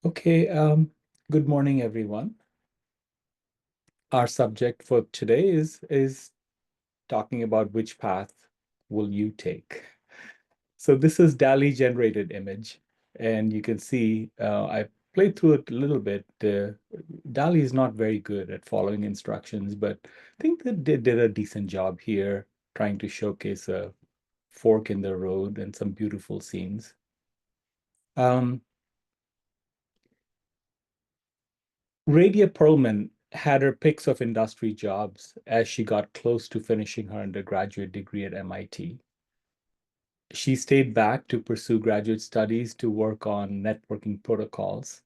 Okay, good morning, everyone. Our subject for today is talking about which path will you take. So this is DALL-E generated image, and you can see I played through it a little bit. DALL-E is not very good at following instructions, but I think that they did a decent job here, trying to showcase a fork in the road and some beautiful scenes. Um, Radia Perlman had her picks of industry jobs as she got close to finishing her undergraduate degree at MIT. She stayed back to pursue graduate studies to work on networking protocols.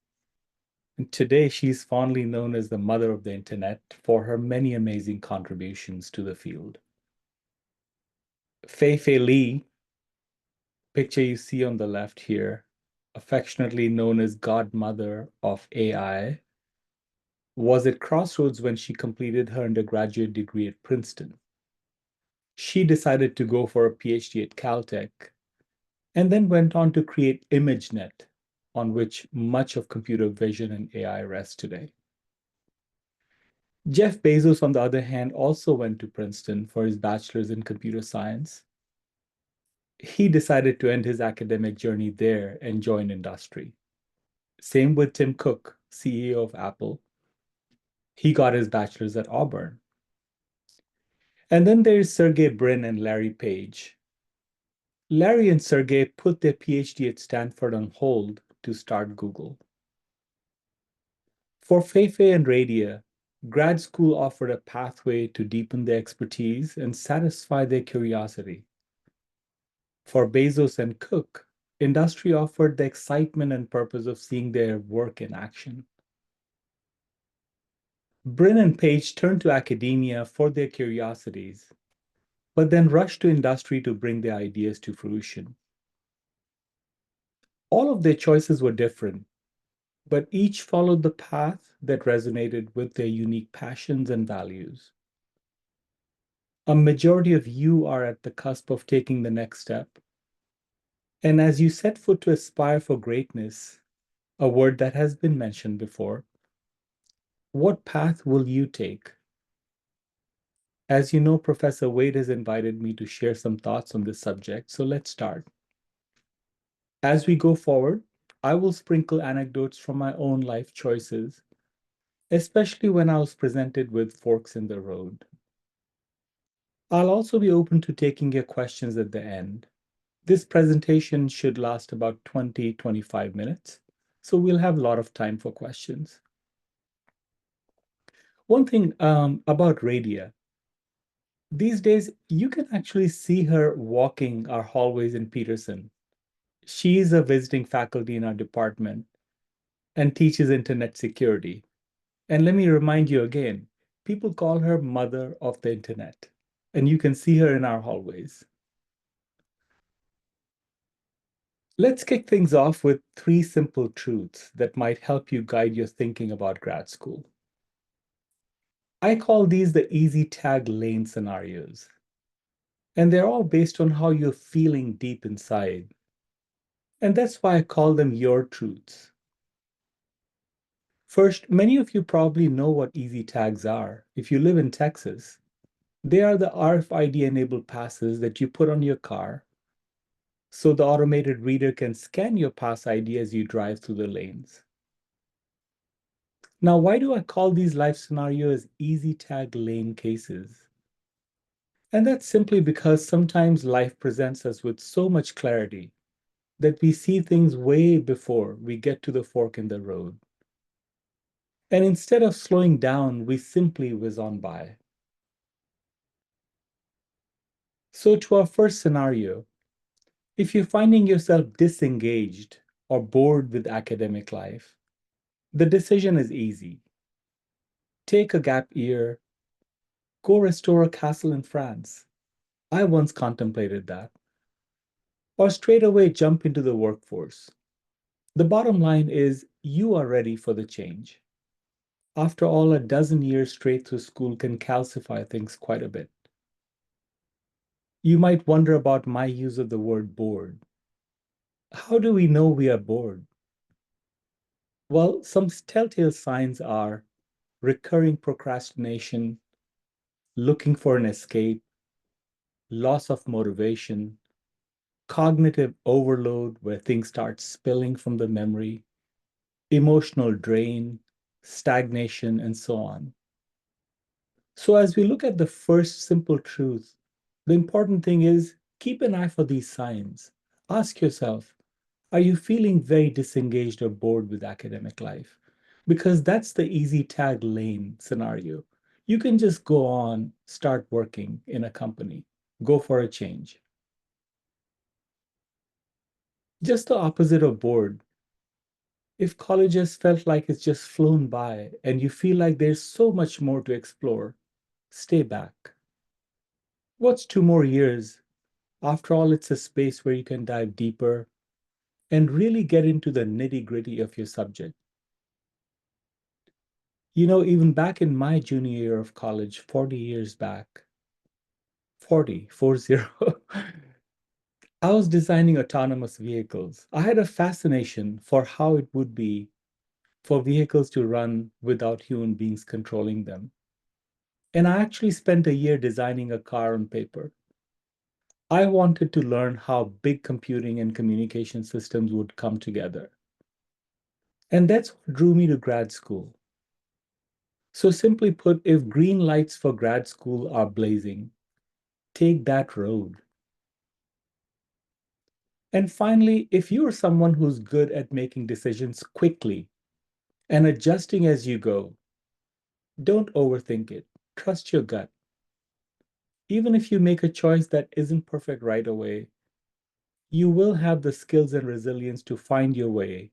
And today, she's fondly known as the mother of the internet for her many amazing contributions to the field. Fei Li, picture you see on the left here, affectionately known as godmother of AI, was at crossroads when she completed her undergraduate degree at Princeton. She decided to go for a PhD at Caltech and then went on to create ImageNet, on which much of computer vision and AI rests today. Jeff Bezos, on the other hand, also went to Princeton for his bachelor's in computer science. He decided to end his academic journey there and join industry. Same with Tim Cook, CEO of Apple. He got his bachelor's at Auburn. And then there's Sergey Brin and Larry Page. Larry and Sergey put their PhD at Stanford on hold to start Google. For Fei and Radia, grad school offered a pathway to deepen their expertise and satisfy their curiosity. For Bezos and Cook, industry offered the excitement and purpose of seeing their work in action. Brin and Page turned to academia for their curiosities, but then rushed to industry to bring their ideas to fruition. All of their choices were different, but each followed the path that resonated with their unique passions and values. A majority of you are at the cusp of taking the next step. And as you set foot to aspire for greatness, a word that has been mentioned before, what path will you take? As you know, Professor Wade has invited me to share some thoughts on this subject, so let's start. As we go forward, I will sprinkle anecdotes from my own life choices, especially when I was presented with forks in the road. I'll also be open to taking your questions at the end. This presentation should last about 20-25 minutes, so we'll have a lot of time for questions. One thing about Radia, these days you can actually see her walking our hallways in Peterson. She's a visiting faculty in our department and teaches internet security. And let me remind you again, people call her mother of the internet, and you can see her in our hallways. Let's kick things off with three simple truths that might help you guide your thinking about grad school. I call these the easy tag lane scenarios, and they're all based on how you're feeling deep inside. And that's why I call them your truths. First, many of you probably know what easy tags are if you live in Texas. They are the RFID-enabled passes that you put on your car so the automated reader can scan your pass ID as you drive through the lanes. Now, why do I call these life scenarios easy tag lane cases? And that's simply because sometimes life presents us with so much clarity that we see things way before we get to the fork in the road. And instead of slowing down, we simply whiz on by. So, to our first scenario, if you're finding yourself disengaged or bored with academic life, the decision is easy. Take a gap year, go restore a castle in France. I once contemplated that. Or straight away jump into the workforce. The bottom line is you are ready for the change. After all, a dozen years straight through school can calcify things quite a bit. You might wonder about my use of the word bored. How do we know we are bored? Well, some telltale signs are recurring procrastination, looking for an escape, loss of motivation, cognitive overload where things start spilling from the memory, emotional drain, stagnation, and so on. So, as we look at the first simple truth, the important thing is keep an eye for these signs. Ask yourself, are you feeling very disengaged or bored with academic life? Because that's the easy tag lane scenario. You can just go on, start working in a company, go for a change. Just the opposite of bored. If college has felt like it's just flown by and you feel like there's so much more to explore, stay back. What's 2 more years? After all, it's a space where you can dive deeper and really get into the nitty-gritty of your subject. Even back in my junior year of college, 40 years back, 40, I was designing autonomous vehicles. I had a fascination for how it would be for vehicles to run without human beings controlling them. And I actually spent a year designing a car on paper. I wanted to learn how big computing and communication systems would come together. And that's what drew me to grad school. So, simply put, if green lights for grad school are blazing, take that road. And finally, if you're someone who's good at making decisions quickly and adjusting as you go, don't overthink it. Trust your gut. Even if you make a choice that isn't perfect right away, you will have the skills and resilience to find your way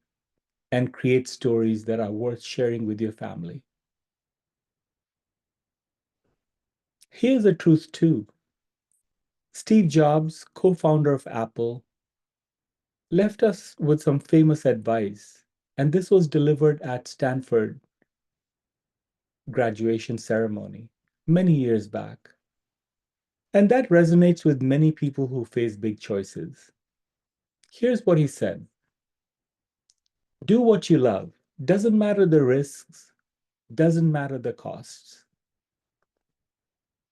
and create stories that are worth sharing with your family. Here's the truth, too. Steve Jobs, co founder of Apple, left us with some famous advice, and this was delivered at Stanford graduation ceremony many years back. And that resonates with many people who face big choices. Here's what he said: do what you love. Doesn't matter the risks, doesn't matter the costs.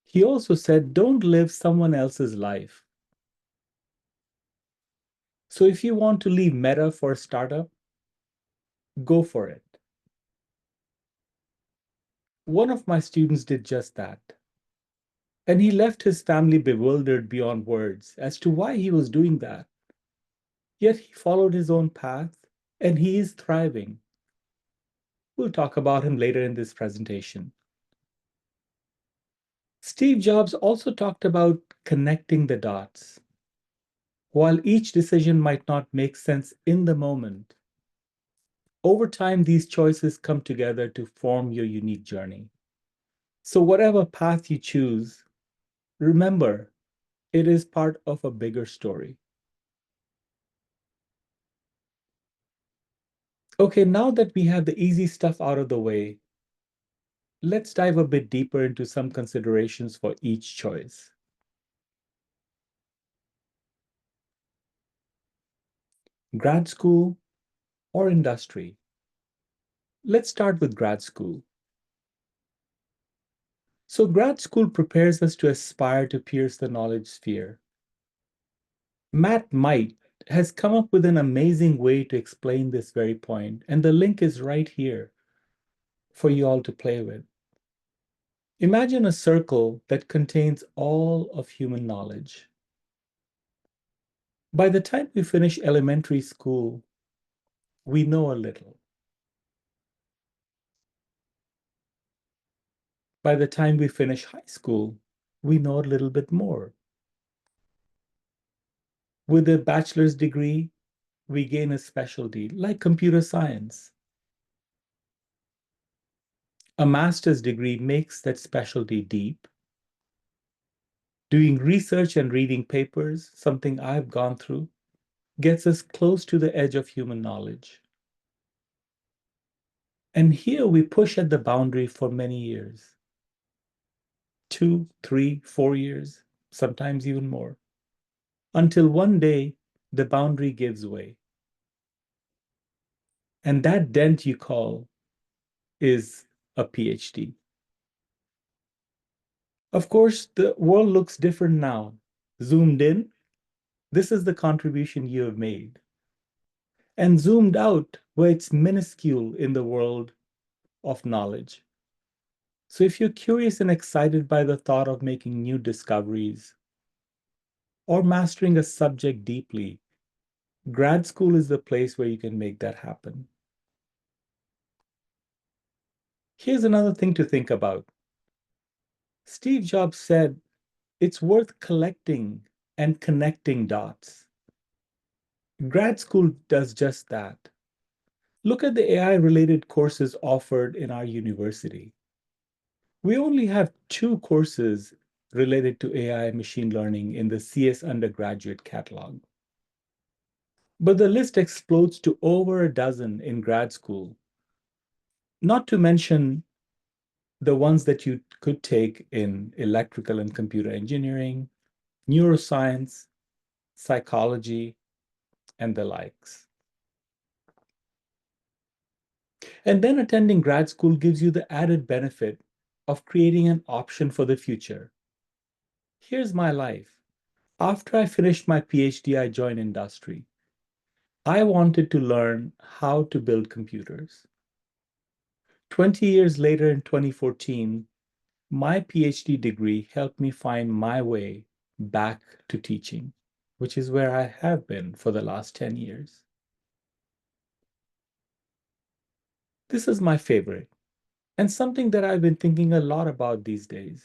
He also said, don't live someone else's life. So if you want to leave Meta for a startup, go for it. One of my students did just that. And he left his family bewildered beyond words as to why he was doing that. Yet he followed his own path and he is thriving. We'll talk about him later in this presentation. Steve Jobs also talked about connecting the dots. While each decision might not make sense in the moment, over time these choices come together to form your unique journey. So, whatever path you choose, remember it is part of a bigger story. Okay, now that we have the easy stuff out of the way, let's dive a bit deeper into some considerations for each choice. Grad school or industry? Let's start with grad school. So, grad school prepares us to aspire to pierce the knowledge sphere. Matt Might has come up with an amazing way to explain this very point, and the link is right here for you all to play with. Imagine a circle that contains all of human knowledge. By the time we finish elementary school, we know a little. By the time we finish high school, we know a little bit more. With a bachelor's degree, we gain a specialty like computer science. A master's degree makes that specialty deep. Doing research and reading papers, something I've gone through, gets us close to the edge of human knowledge. And here we push at the boundary for many years, 2, 3, 4 years, sometimes even more, until one day the boundary gives way. And that dent you call is a PhD. Of course, the world looks different now. Zoomed in, this is the contribution you have made. And zoomed out, where it's minuscule in the world of knowledge. So if you're curious and excited by the thought of making new discoveries or mastering a subject deeply, grad school is the place where you can make that happen. Here's another thing to think about. Steve Jobs said, it's worth collecting and connecting dots. Grad school does just that. Look at the AI-related courses offered in our university. We only have 2 courses related to AI and machine learning in the CS undergraduate catalog. But the list explodes to over a dozen in grad school, not to mention the ones that you could take in electrical and computer engineering, neuroscience, psychology, and the likes. And then attending grad school gives you the added benefit of creating an option for the future. Here's my life. After I finished my PhD, I joined industry. I wanted to learn how to build computers. 20 years later, in 2014, my PhD degree helped me find my way back to teaching, which is where I have been for the last 10 years. This is my favorite, and something that I've been thinking a lot about these days.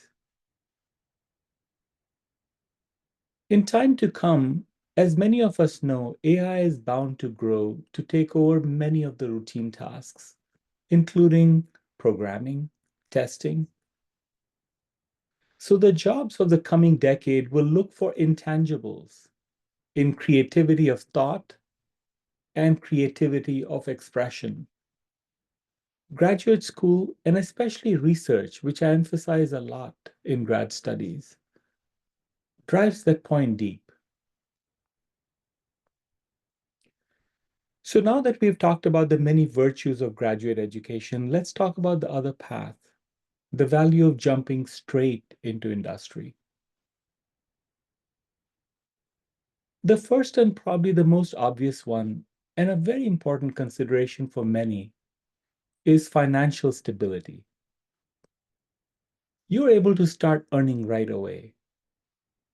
In time to come, as many of us know, AI is bound to grow to take over many of the routine tasks, including programming, testing. So the jobs of the coming decade will look for intangibles in creativity of thought and creativity of expression. Graduate school, and especially research, which I emphasize a lot in grad studies, drives that point deep. So now that we've talked about the many virtues of graduate education, let's talk about the other path, the value of jumping straight into industry. The first and probably the most obvious one, and a very important consideration for many, is financial stability. You're able to start earning right away.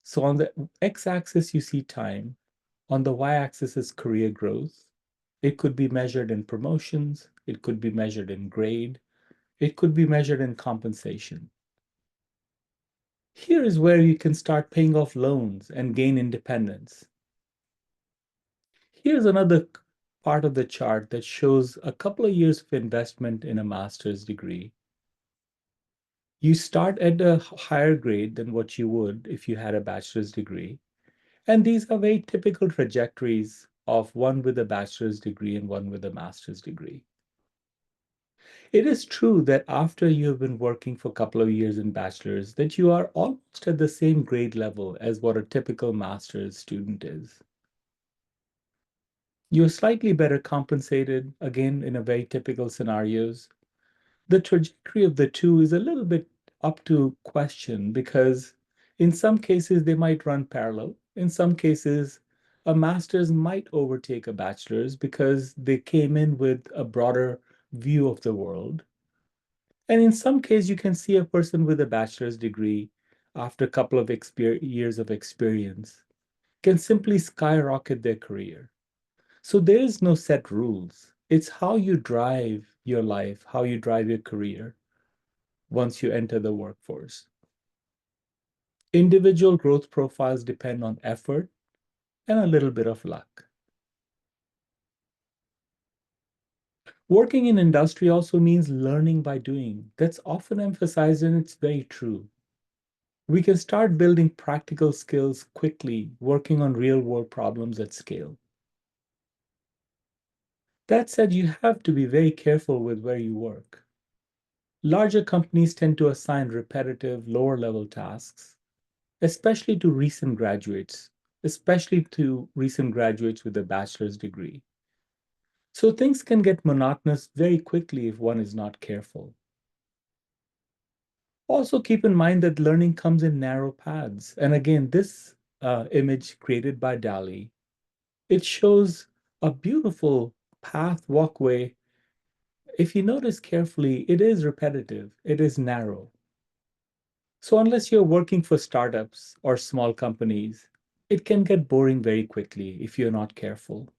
So on the x-axis, you see time. On the y-axis is career growth. It could be measured in promotions. It could be measured in grade. It could be measured in compensation. Here is where you can start paying off loans and gain independence. Here's another part of the chart that shows a couple of years of investment in a master's degree. You start at a higher grade than what you would if you had a bachelor's degree. And these are very typical trajectories of one with a bachelor's degree and one with a master's degree. It is true that after you have been working for a couple of years in bachelor's, that you are almost at the same grade level as what a typical master's student is. You're slightly better compensated, again, in a very typical scenarios. The trajectory of the two is a little bit up to question because in some cases they might run parallel. In some cases, a master's might overtake a bachelor's because they came in with a broader view of the world. And in some cases, you can see a person with a bachelor's degree after a couple of years of experience can simply skyrocket their career. So there is no set rules. It's how you drive your life, how you drive your career once you enter the workforce. Individual growth profiles depend on effort and a little bit of luck. Working in industry also means learning by doing. That's often emphasized, and it's very true. We can start building practical skills quickly, working on real world problems at scale. That said, you have to be very careful with where you work. Larger companies tend to assign repetitive, lower level tasks, especially to recent graduates, especially to recent graduates with a bachelor's degree. So things can get monotonous very quickly if one is not careful. Also, keep in mind that learning comes in narrow paths. And again, this image created by Dali, it shows a beautiful path walkway. If you notice carefully, it is repetitive, it is narrow. So unless you're working for startups or small companies, it can get boring very quickly if you're not careful.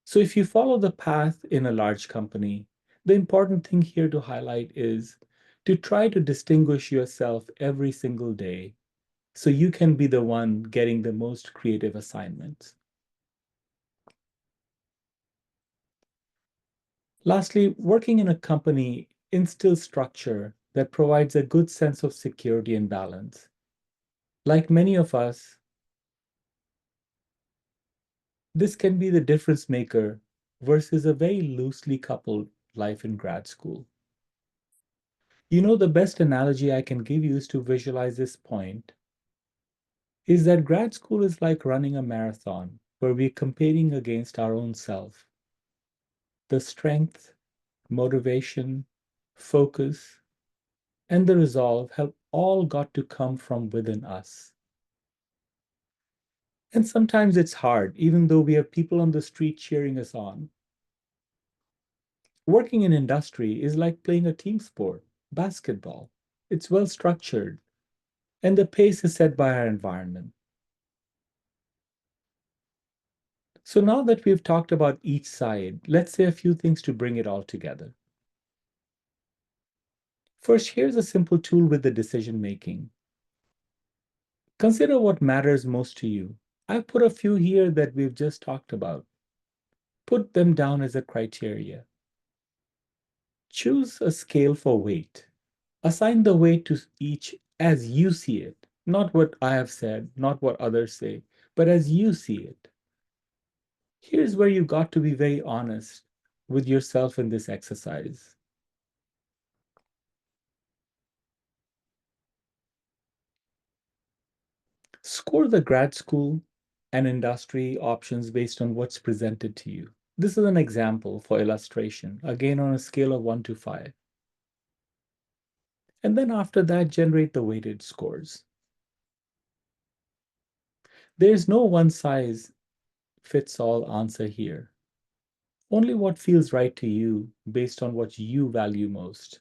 So if you follow the path in a large company, the important thing here to highlight is to try to distinguish yourself every single day so you can be the one getting the most creative assignments. Lastly, working in a company instills structure that provides a good sense of security and balance. Like many of us, this can be the difference maker versus a very loosely coupled life in grad school. The best analogy I can give you is to visualize this point is that grad school is like running a marathon where we're competing against our own self. The strength, motivation, focus, and the resolve have all got to come from within us. And sometimes it's hard, even though we have people on the street cheering us on. Working in industry is like playing a team sport, basketball. It's well structured, and the pace is set by our environment. So now that we've talked about each side, let's say a few things to bring it all together. First, here's a simple tool with the decision making. Consider what matters most to you. I've put a few here that we've just talked about. Put them down as a criteria. Choose a scale for weight. Assign the weight to each as you see it, not what I have said, not what others say, but as you see it. Here's where you got to be very honest with yourself in this exercise. Score the grad school and industry options based on what's presented to you. This is an example for illustration, again on a scale of 1 to 5. And then after that, generate the weighted scores. There's no one size fits all answer here. Only what feels right to you based on what you value most.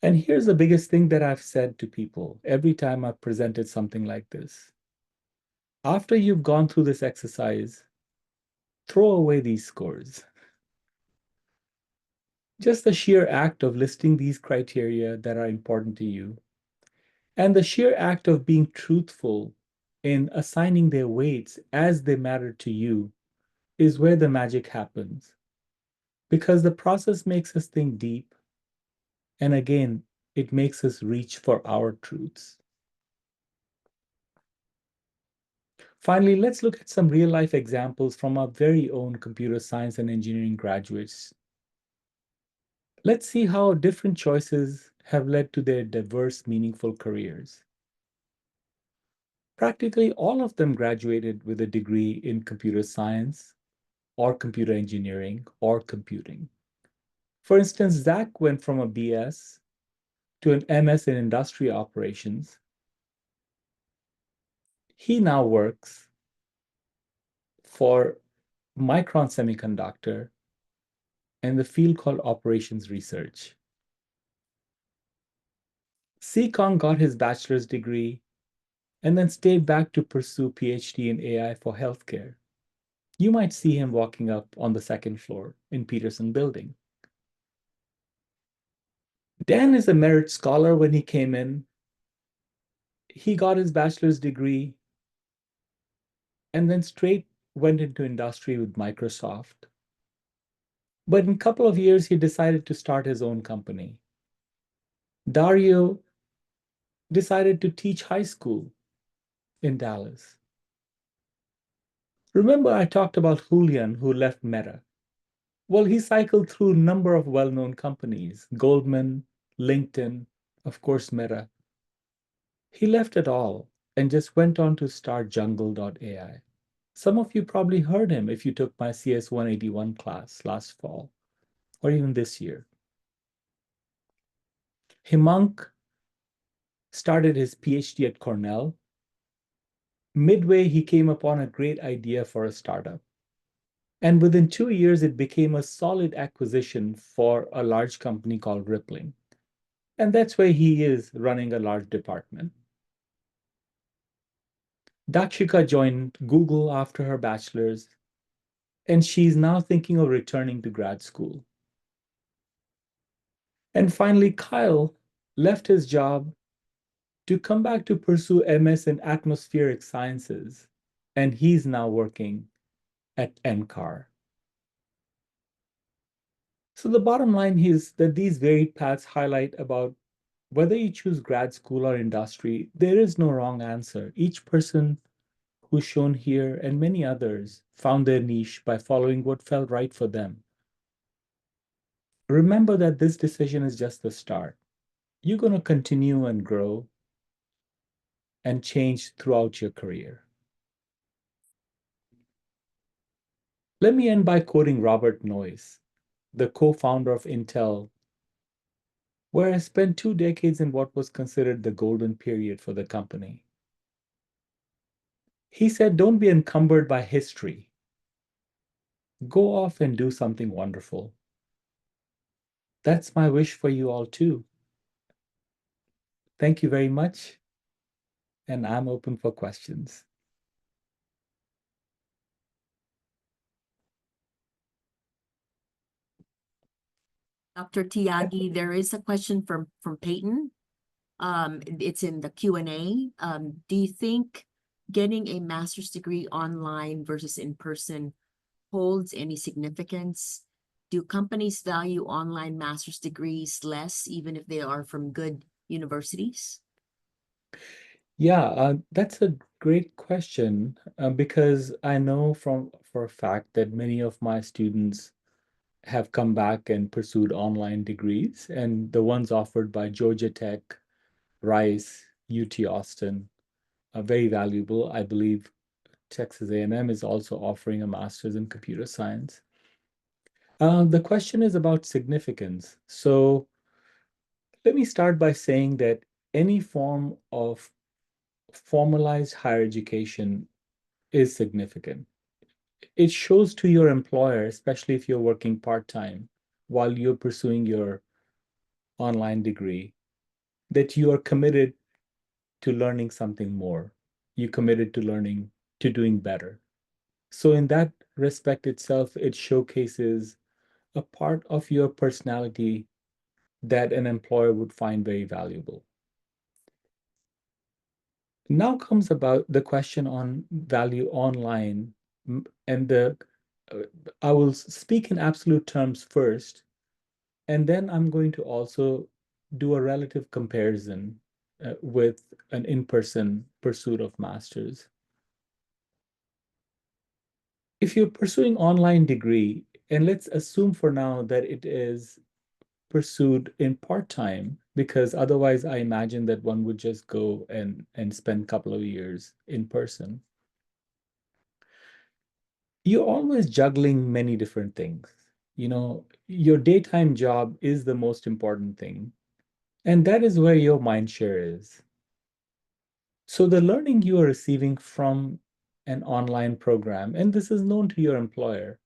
And here's the biggest thing that I've said to people every time I've presented something like this. After you've gone through this exercise, throw away these scores. Just the sheer act of listing these criteria that are important to you, and the sheer act of being truthful in assigning their weights as they matter to you is where the magic happens. Because the process makes us think deep, and again, it makes us reach for our truths. Finally, let's look at some real life examples from our very own computer science and engineering graduates. Let's see how different choices have led to their diverse, meaningful careers. Practically all of them graduated with a degree in computer science or computer engineering or computing. For instance, Zach went from a BS to an MS in industry operations. He now works for Micron Semiconductor in the field called operations research. Kong got his bachelor's degree and then stayed back to pursue PhD in AI for healthcare. You might see him walking up on the second floor in Peterson Building. Dan is a merit scholar when he came in. He got his bachelor's degree and then straight went into industry with Microsoft. But in a couple of years, he decided to start his own company. Dario decided to teach high school in Dallas. Remember, I talked about Julian who left Meta. Well, he cycled through a number of well-known companies, Goldman, LinkedIn, of course, Meta. He left it all and just went on to start Jungle.ai. Some of you probably heard him if you took my CS-181 class last fall or even this year. Himank started his PhD at Cornell. Midway, he came upon a great idea for a startup. And within 2 years, it became a solid acquisition for a large company called Rippling. And that's where he is running a large department. Dakshika joined Google after her bachelor's, and she's now thinking of returning to grad school. And finally, Kyle left his job to come back to pursue MS in atmospheric sciences, and he's now working at NCAR. So the bottom line is that these varied paths highlight about whether you choose grad school or industry, there is no wrong answer. Each person who's shown here and many others found their niche by following what felt right for them. Remember that this decision is just the start. You're going to continue and grow and change throughout your career. Let me end by quoting Robert Noyce, the co-founder of Intel, where I spent 2 decades in what was considered the golden period for the company. He said, don't be encumbered by history. Go off and do something wonderful. That's my wish for you all too. Thank you very much, and I'm open for questions. Dr. Tiagi, there is a question from Peyton. It's in the Q&A. Do you think getting a master's degree online versus in person holds any significance? Do companies value online master's degrees less, even if they are from good universities? Yeah, that's a great question because I know for a fact that many of my students have come back and pursued online degrees, and the ones offered by Georgia Tech, Rice, UT Austin are very valuable. I believe Texas A&M is also offering a master's in computer science. The question is about significance. So let me start by saying that any form of formalized higher education is significant. It shows to your employer, especially if you're working part-time while you're pursuing your online degree, that you are committed to learning something more. You committed to learning, to doing better. So in that respect itself, it showcases a part of your personality that an employer would find very valuable. Now comes about the question on value online, and uh, I will speak in absolute terms first, and then I'm going to also do a relative comparison with an in-person pursuit of masters. If you're pursuing online degree, and let's assume for now that it is pursued in part-time, because otherwise I imagine that one would just go and spend a couple of years in person. You're always juggling many different things. You know, your daytime job is the most important thing, and that is where your mind share is. So the learning you are receiving from an online program, and this is known to your employer,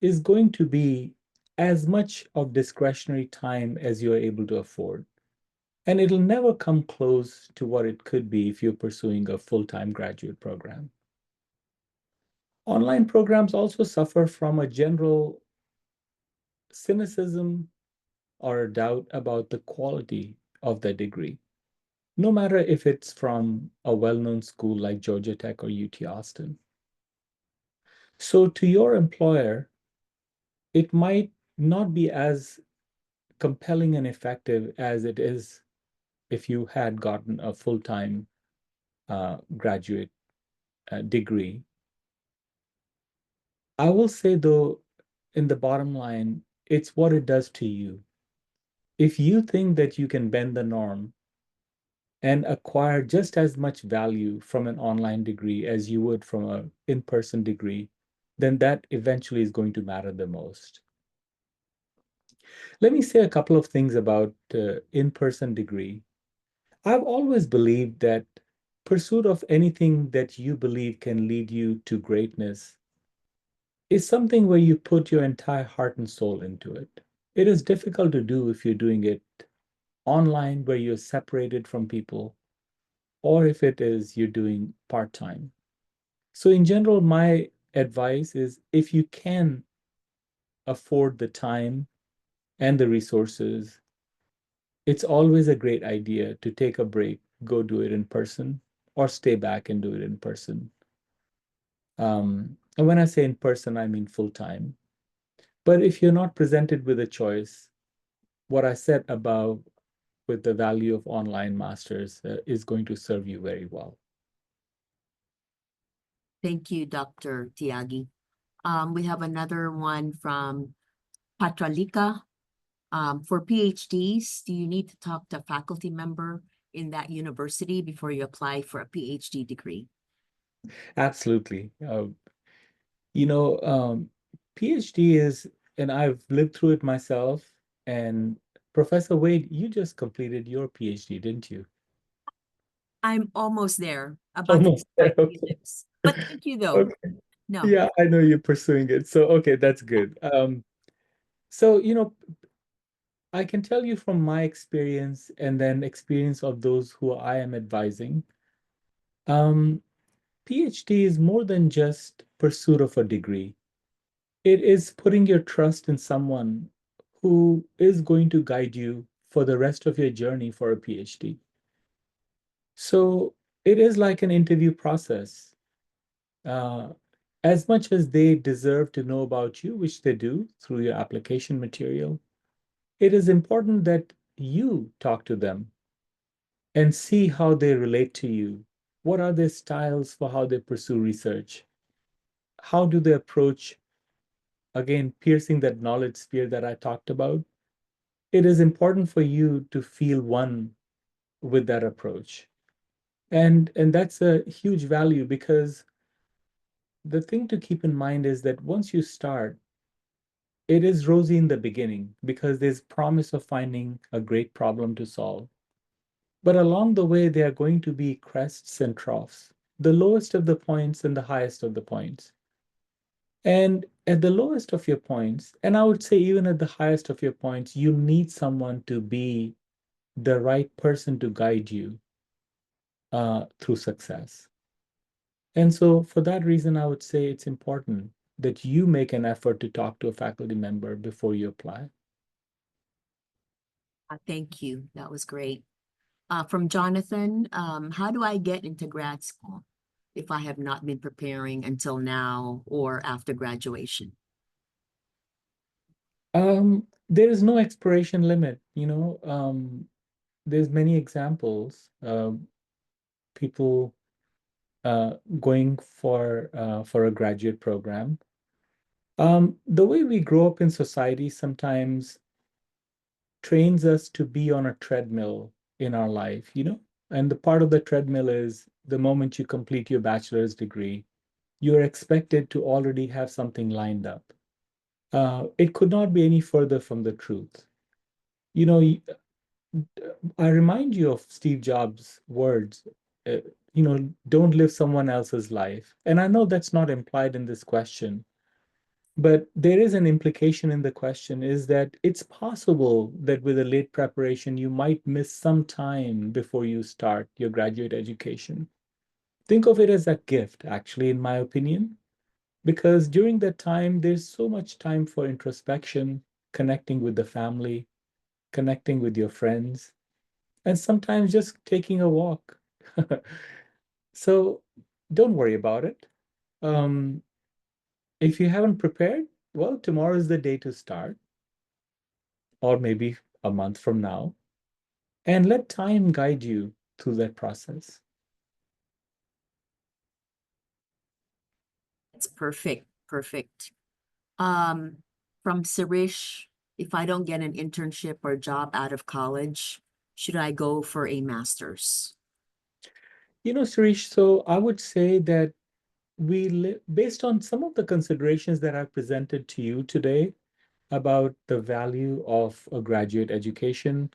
is going to be as much of discretionary time as you're able to afford. And it'll never come close to what it could be if you're pursuing a full-time graduate program. Online programs also suffer from a general cynicism or a doubt about the quality of the degree, no matter if it's from a well-known school like Georgia Tech or UT Austin. So to your employer, it might not be as compelling and effective as it is if you had gotten a full-time graduate degree. I will say, though, in the bottom line, it's what it does to you. If you think that you can bend the norm and acquire just as much value from an online degree as you would from an in-person degree, then that eventually is going to matter the most. Let me say a couple of things about in-person degree. I've always believed that pursuit of anything that you believe can lead you to greatness is something where you put your entire heart and soul into it. It is difficult to do if you're doing it online where you're separated from people, or if it is you're doing part-time. So in general, my advice is if you can afford the time and the resources, it's always a great idea to take a break, go do it in person, or stay back and do it in person. And when I say in person, I mean full time. But if you're not presented with a choice, what I said above with the value of online masters is going to serve you very well. Thank you, Dr. Tiagi. We have another one from Patralika. For PhDs, do you need to talk to a faculty member in that university before you apply for a PhD degree? Absolutely. You know, PhD is, and I've lived through it myself. And Professor Wade, you just completed your PhD, didn't you? I'm almost there, about to Almost there. Okay. but thank you though. Okay. No, Yeah, I know you're pursuing it. So, okay, that's good. So, I can tell you from my experience and then experience of those who I am advising. Um, PhD is more than just pursuit of a degree. It is putting your trust in someone who is going to guide you for the rest of your journey for a PhD. So it is like an interview process. Uh, as much as they deserve to know about you, which they do through your application material, it is important that you talk to them and see how they relate to you. What are their styles for how they pursue research? How do they approach, again, piercing that knowledge sphere that I talked about? It is important for you to feel one with that approach. And that's a huge value because the thing to keep in mind is that once you start, it is rosy in the beginning because there's promise of finding a great problem to solve. But along the way, there are going to be crests and troughs, the lowest of the points and the highest of the points. And at the lowest of your points, and I would say even at the highest of your points, you need someone to be the right person to guide you through success. And so, for that reason, I would say it's important that you make an effort to talk to a faculty member before you apply. thank you. That was great. From Jonathan, how do I get into grad school if I have not been preparing until now or after graduation? There is no expiration limit, there's many examples. People going for a graduate program. The way we grow up in society sometimes trains us to be on a treadmill in our life, and the part of the treadmill is the moment you complete your bachelor's degree, you're expected to already have something lined up. It could not be any further from the truth. You know, I remind you of Steve Jobs' words, uh, don't live someone else's life. And I know that's not implied in this question, but there is an implication in the question is that it's possible that with a late preparation, you might miss some time before you start your graduate education. Think of it as a gift, actually, in my opinion, because during that time, there's so much time for introspection, connecting with the family, connecting with your friends, and sometimes just taking a walk. So don't worry about it. Um, if you haven't prepared, well, tomorrow is the day to start, or maybe a month from now, and let time guide you through that process. It's perfect, perfect. From Sirish, if I don't get an internship or job out of college, should I go for a master's? Suresh, so I would say that based on some of the considerations that I've presented to you today about the value of a graduate education,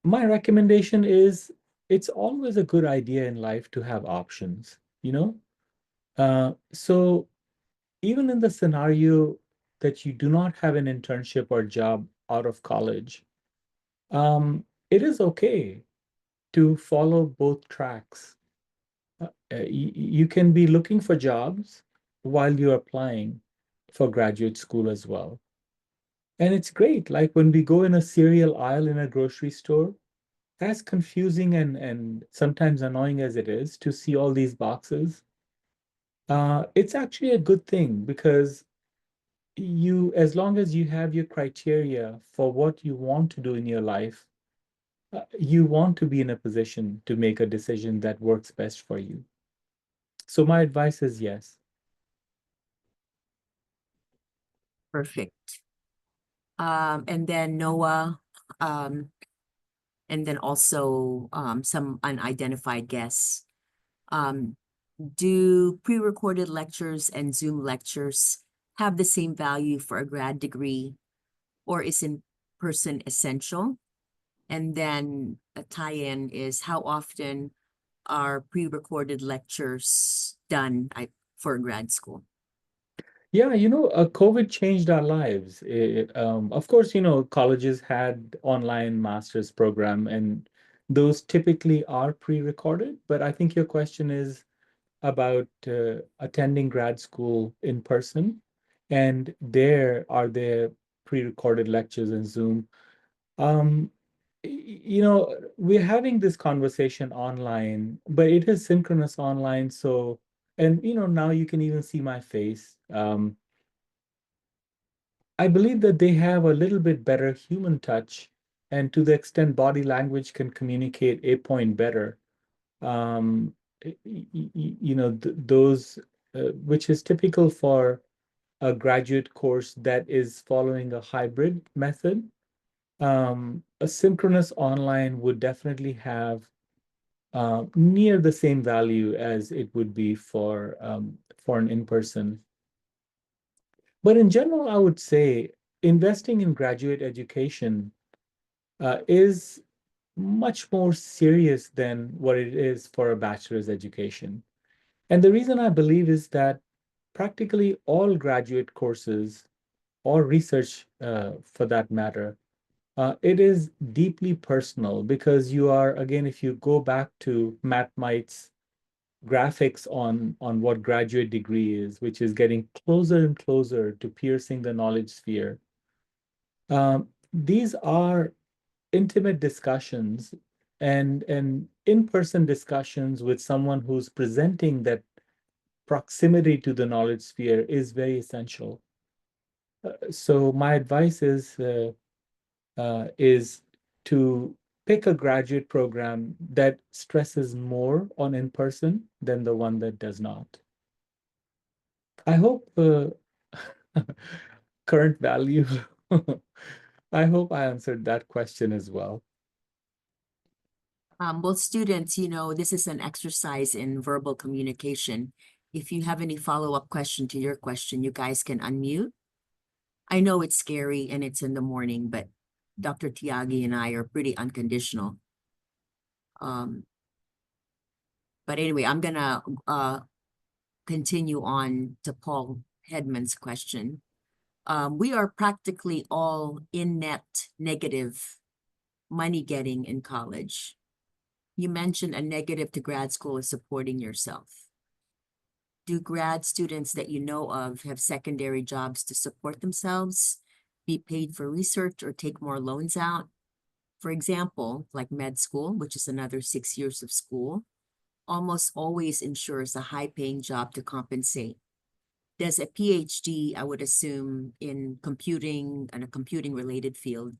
my recommendation is it's always a good idea in life to have options, you know? So even in the scenario that you do not have an internship or job out of college, it is okay to follow both tracks. You can be looking for jobs while you're applying for graduate school as well. And it's great. Like when we go in a cereal aisle in a grocery store, as confusing and sometimes annoying as it is to see all these boxes, it's actually a good thing because as long as you have your criteria for what you want to do in your life, you want to be in a position to make a decision that works best for you. So my advice is yes. Perfect. And then Noah, um, and then also some unidentified guests. Um, do pre-recorded lectures and Zoom lectures have the same value for a grad degree, or is in person essential? And then a tie-in is how often are pre-recorded lectures done for grad school? Yeah, COVID changed our lives. Of course, colleges had online master's program, and those typically are pre-recorded. But I think your question is about attending grad school in person, and there pre-recorded lectures in Zoom. Um, we're having this conversation online, but it is synchronous online. So, and now you can even see my face. I believe that they have a little bit better human touch, and to the extent body language can communicate a point better, um, those, which is typical for a graduate course that is following a hybrid method. A synchronous online would definitely have near the same value as it would be for an in-person. But in general, I would say investing in graduate education is much more serious than what it is for a bachelor's education. And the reason I believe is that practically all graduate courses or research, for that matter, it is deeply personal because you are, again, if you go back to Matt Might's graphics on what graduate degree is, which is getting closer and closer to piercing the knowledge sphere. These are intimate discussions and in-person discussions with someone who's presenting that proximity to the knowledge sphere is very essential. So my advice is to pick a graduate program that stresses more on in-person than the one that does not. I hope current value. I hope I answered that question as well. Well, students, this is an exercise in verbal communication. If you have any follow-up question to your question, you guys can unmute. I know it's scary and it's in the morning, but Dr. Tiagi and I are pretty unconditional. But anyway, I'm gonna continue on to Paul Hedman's question. We are practically all in net negative money getting in college. You mentioned a negative to grad school is supporting yourself. Do grad students that you know of have secondary jobs to support themselves, be paid for research, or take more loans out? For example, like med school, which is another 6 years of school, almost always ensures a high-paying job to compensate. Does a PhD, I would assume, in computing and a computing-related field,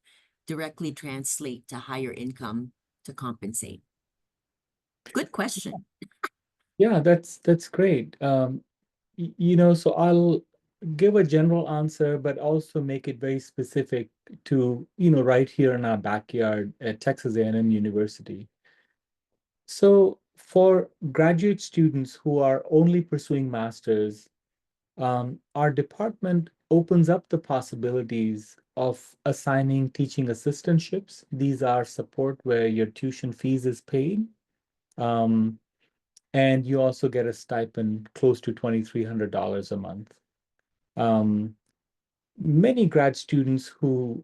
directly translate to higher income to compensate? Good question. Yeah, that's great. So give a general answer, but also make it very specific to, right here in our backyard at Texas A&M University. So for graduate students who are only pursuing masters, our department opens up the possibilities of assigning teaching assistantships. These are support where your tuition fees is paid. Um, and you also get a stipend close to $2,300 a month. Um, Many grad students who,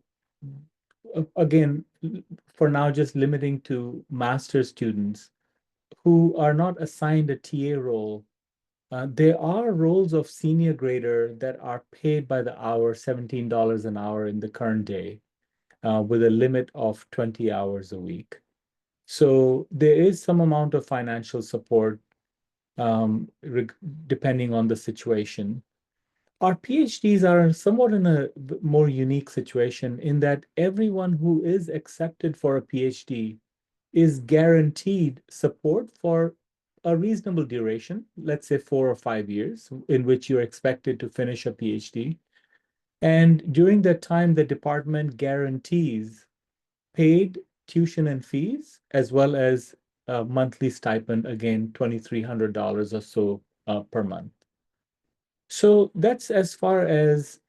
again, for now just limiting to master students who are not assigned a TA role, there are roles of senior grader that are paid by the hour, $17 an hour in the current day, with a limit of 20 hours a week. So there is some amount of financial support depending on the situation. Our PhDs are somewhat in a more unique situation in that everyone who is accepted for a PhD is guaranteed support for a reasonable duration, let's say 4 or 5 years, in which you're expected to finish a PhD. And during that time, the department guarantees paid tuition and fees, as well as a monthly stipend, again, $2,300 or so per month. So that's as far as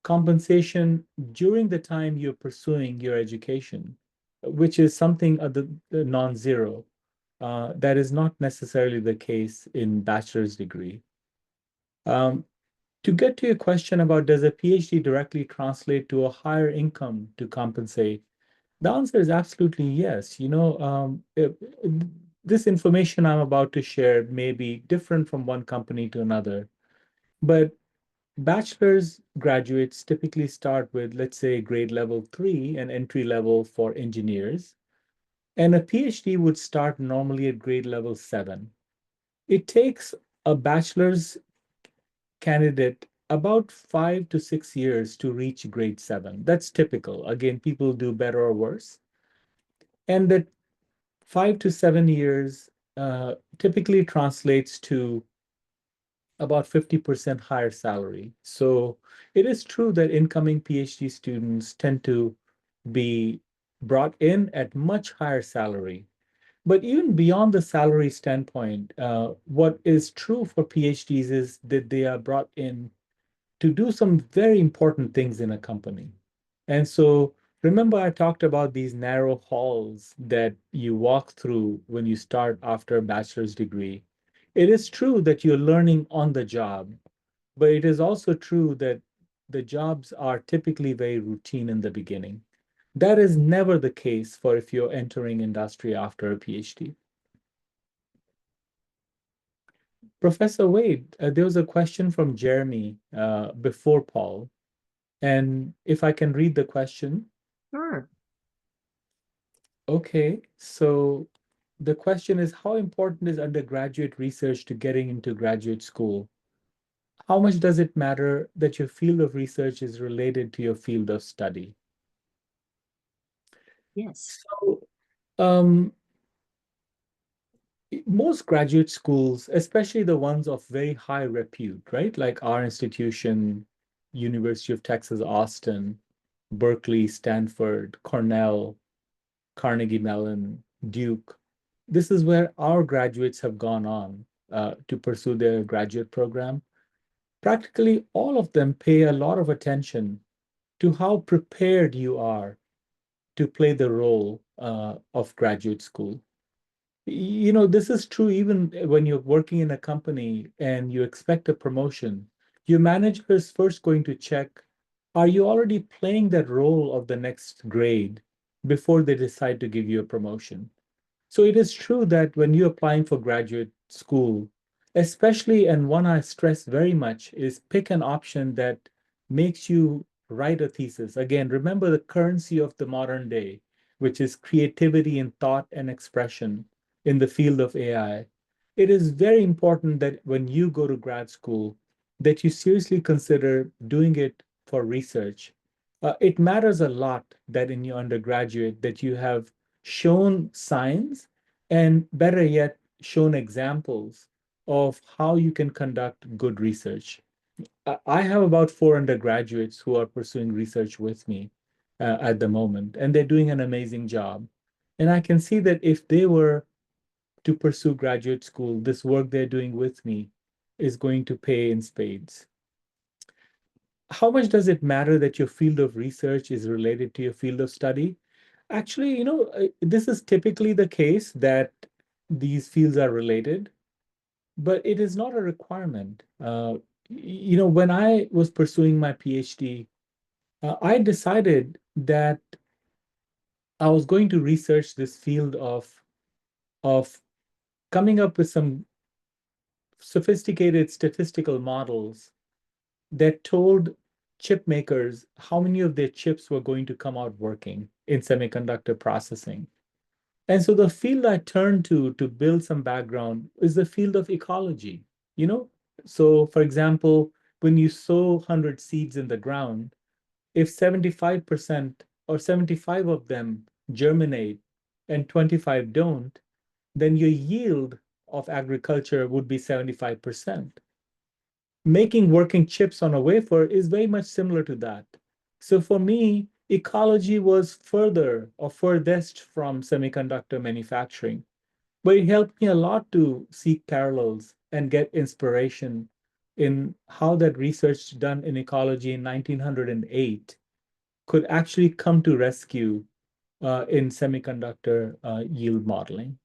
compensation during the time you're pursuing your education, which is something other non-zero. That is not necessarily the case in bachelor's degree. Um, to get to your question about does a PhD directly translate to a higher income to compensate, the answer is absolutely yes. This information I'm about to share may be different from one company to another, but bachelor's graduates typically start with, let's say, grade level 3 and entry level for engineers, and a PhD would start normally at grade level 7. It takes a bachelor's candidate about 5 to 6 years to reach grade 7. That's typical. Again, people do better or worse. And that 5 to 7 years typically translates to about 50% higher salary. So it is true that incoming PhD students tend to be brought in at much higher salary. But even beyond the salary standpoint, what is true for PhDs is that they are brought in to do some very important things in a company. And so remember, I talked about these narrow halls that you walk through when you start after a bachelor's degree. It is true that you're learning on the job, but it is also true that the jobs are typically very routine in the beginning. That is never the case for if you're entering industry after a PhD. Professor Wade, there was a question from Jeremy before Paul. And if I can read the question. Sure. Okay, so the question is, how important is undergraduate research to getting into graduate school? How much does it matter that your field of research is related to your field of study? Yes. So, um, most graduate schools, especially the ones of very high repute, right? Like our institution, University of Texas, Austin, Berkeley, Stanford, Cornell, Carnegie Mellon, Duke. This is where our graduates have gone on to pursue their graduate program. Practically all of them pay a lot of attention to how prepared you are to play the role of graduate school. This is true even when you're working in a company and you expect a promotion. Your manager is first going to check, are you already playing that role of the next grade before they decide to give you a promotion? So it is true that when you're applying for graduate school, especially, and one I stress very much, is pick an option that makes you write a thesis. Again, remember the currency of the modern day, which is creativity in thought and expression in the field of AI. It is very important that when you go to grad school, that you seriously consider doing it for research. It matters a lot that in your undergraduate that you have shown signs and better yet, shown examples of how you can conduct good research. I have about four undergraduates who are pursuing research with me at the moment, and they're doing an amazing job. And I can see that if they were to pursue graduate school, this work they're doing with me is going to pay in spades. How much does it matter that your field of research is related to your field of study? Actually, this is typically the case that these fields are related, but it is not a requirement. When I was pursuing my PhD, I decided that I was going to research this field of coming up with some sophisticated statistical models that told chip makers how many of their chips were going to come out working in semiconductor processing. And so the field I turned to build some background is the field of ecology. You know, so for example, when you sow 100 seeds in the ground, if 75% or 75 of them germinate and 25 don't, then your yield of agriculture would be 75%. Making working chips on a wafer is very much similar to that. So for me, ecology was further or furthest from semiconductor manufacturing, but it helped me a lot to seek parallels and get inspiration in how that research done in ecology in 1908 could actually come to rescue in semiconductor yield modeling.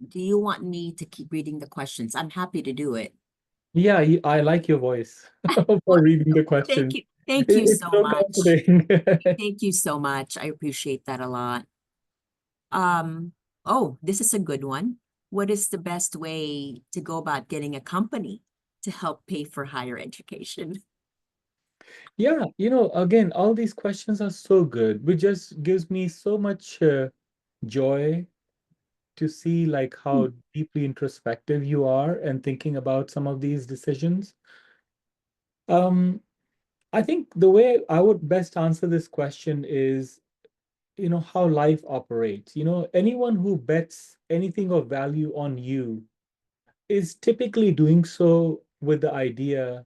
Do you want me to keep reading the questions? I'm happy to do it. Yeah, I like your voice for Well, reading the thank questions. you. Thank you It's so so much. comforting. Thank you so much. I appreciate that a lot. Um, oh, this is a good one. What is the best way to go about getting a company to help pay for higher education? Yeah, again, all these questions are so good, which just gives me so much joy to see like how deeply introspective you are and thinking about some of these decisions. Um, I think the way I would best answer this question is, how life operates. Anyone who bets anything of value on you is typically doing so with the idea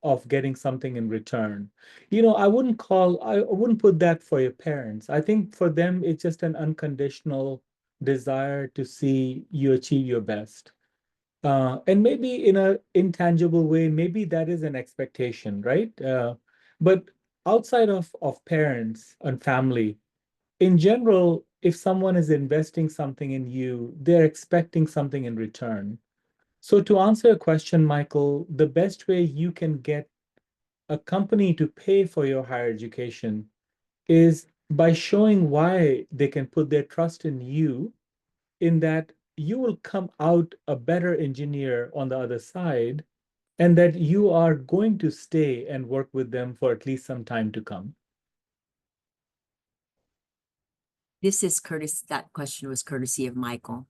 of getting something in return. I wouldn't put that for your parents. I think for them, it's just an unconditional desire to see you achieve your best. And maybe in a intangible way, maybe that is an expectation, right? But outside of parents and family, in general, if someone is investing something in you, they're expecting something in return. So to answer your question, Michael, the best way you can get a company to pay for your higher education is by showing why they can put their trust in you, in that you will come out a better engineer on the other side, and that you are going to stay and work with them for at least some time to come. That question was courtesy of Michael.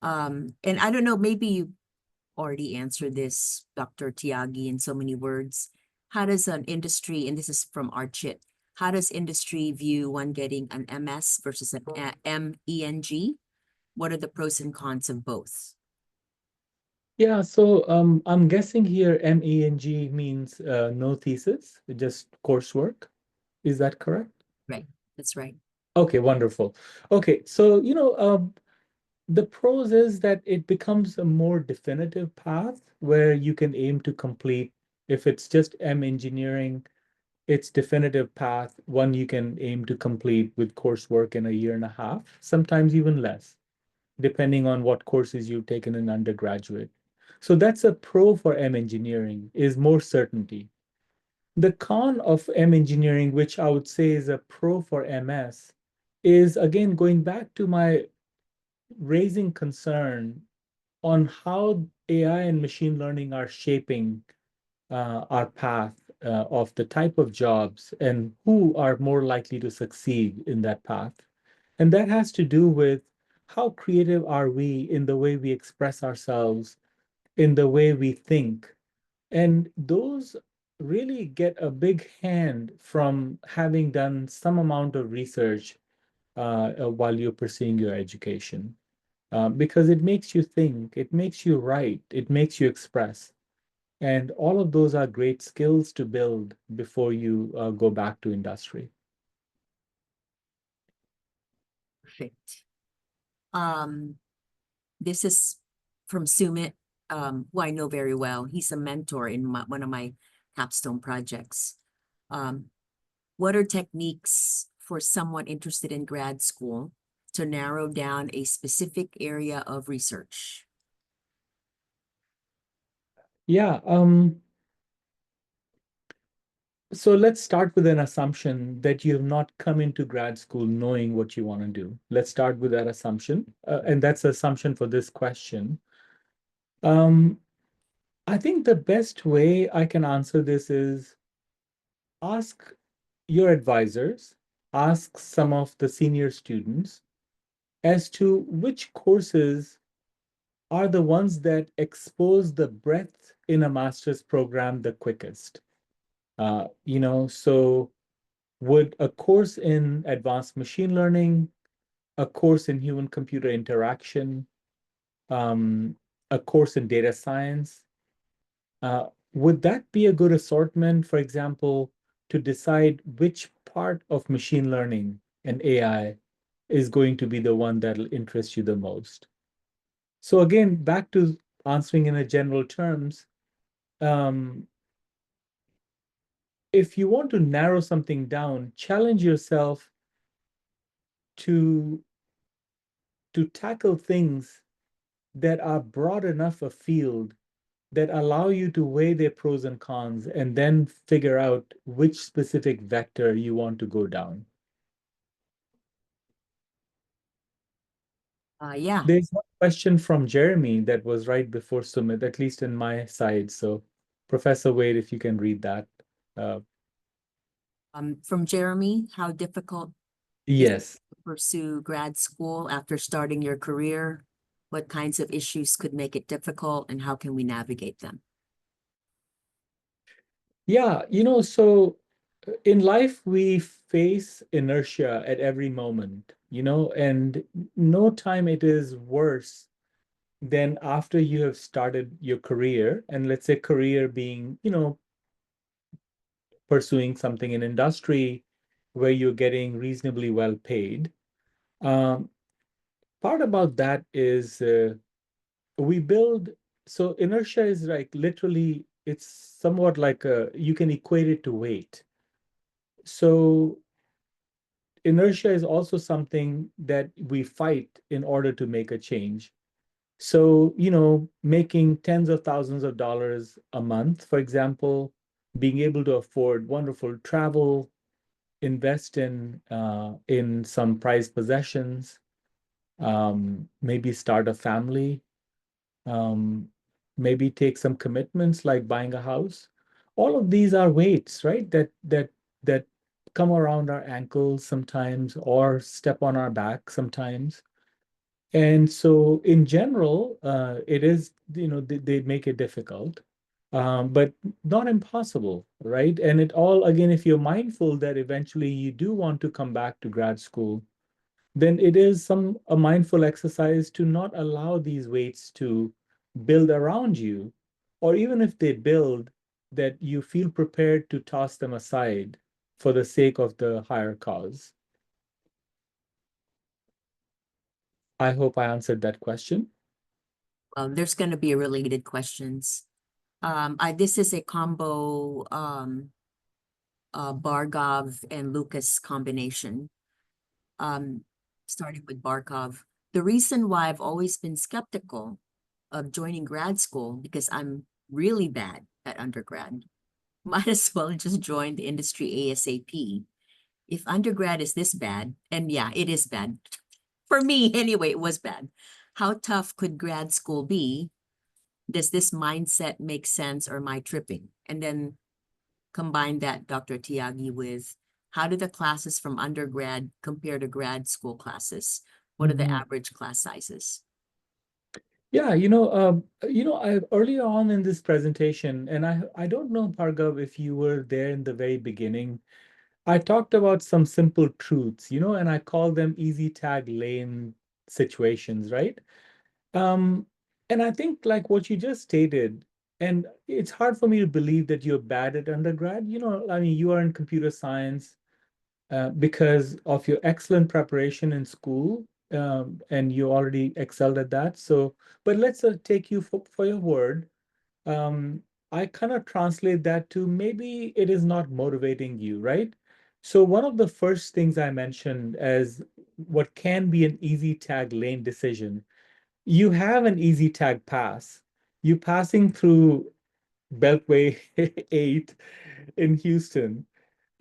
And I don't know, maybe you already answered this, Dr. Tiagi, in so many words. How does an industry, and this is from Archit, how does industry view one getting an MS versus an MEng? What are the pros and cons of both? Yeah, so I'm guessing here MEng means no thesis, just coursework. Is that correct? Right, that's right. Okay, wonderful. Okay, so the pros is that it becomes a more definitive path where you can aim to complete. If it's just engineering, it's definitive path, one you can aim to complete with coursework in a year and a half, sometimes even less, depending on what courses you've taken in undergraduate. So that's a pro for engineering, is more certainty. The con of engineering, which I would say is a pro for MS, is again going back to my raising concern on how AI and machine learning are shaping our path of the type of jobs and who are more likely to succeed in that path. And that has to do with how creative are we in the way we express ourselves, in the way we think. And those really get a big hand from having done some amount of research while you're pursuing your education. Because it makes you think, it makes you write, it makes you express. And all of those are great skills to build before you go back to industry. Perfect. Um, this is from Sumit, who I know very well. He's a mentor in one of my capstone projects. Um, what are techniques for someone interested in grad school to narrow down a specific area of research? Yeah, so let's start with an assumption that you have not come into grad school knowing what you want to do. Let's start with that assumption. And that's the assumption for this question. Um, I think the best way I can answer this is ask your advisors, ask some of the senior students as to which courses are the ones that expose the breadth in a master's program the quickest. So would a course in advanced machine learning, a course in human computer interaction, um, a course in data science, would that be a good assortment, for example, to decide which part of machine learning and AI is going to be the one that'll interest you the most? So again, back to answering in a general terms, um, if you want to narrow something down, challenge yourself to tackle things that are broad enough a field that allow you to weigh their pros and cons and then figure out which specific vector you want to go down. Yeah. There's one question from Jeremy that was right before Sumit, at least in my side. So, Professor Wade, if you can read that. Uh, From Jeremy, how difficult is it yes. to pursue grad school after starting your career? What kinds of issues could make it difficult, and how can we navigate them? Yeah, so in life, we face inertia at every moment, and no time it is worse than after you have started your career. And let's say career being, pursuing something in industry where you're getting reasonably well paid. Um, Part about that is we build, so inertia is like literally, it's somewhat like you can equate it to weight. So inertia is also something that we fight in order to make a change. So, making tens of thousands of dollars a month, for example, being able to afford wonderful travel, invest in some prized possessions, maybe start a family, um, maybe take some commitments like buying a house. All of these are weights, right? That come around our ankles sometimes or step on our back sometimes. And so in general, it is, they make it difficult, but not impossible, right? And it all, again, if you're mindful that eventually you do want to come back to grad school, then it is a mindful exercise to not allow these weights to build around you, or even if they build, that you feel prepared to toss them aside for the sake of the higher cause. I hope I answered that question. There's going to be related questions. This is a combo Bargov and Lucas combination. Um, Starting with Barkov. The reason why I've always been skeptical of joining grad school because I'm really bad at undergrad. Might as well just join the industry ASAP. If undergrad is this bad, and yeah, it is bad. For me, anyway, it was bad. How tough could grad school be? Does this mindset make sense or am I tripping? And then combine that, Dr. Tiagi, with how do the classes from undergrad compare to grad school classes? What are the Mhm. average class sizes? Yeah, I earlier on in this presentation, and I don't know, Bhargav, if you were there in the very beginning. I talked about some simple truths, and I call them easy tag lane situations, right? Um, and I think like what you just stated, and it's hard for me to believe that you're bad at undergrad. I mean, you are in computer science because of your excellent preparation in school, and you already excelled at that. So, but let's take you for your word. um, I kind of translate that to maybe it is not motivating you, right? So one of the first things I mentioned as what can be an easy tag lane decision, you have an easy tag pass. You passing through Beltway 8 in Houston,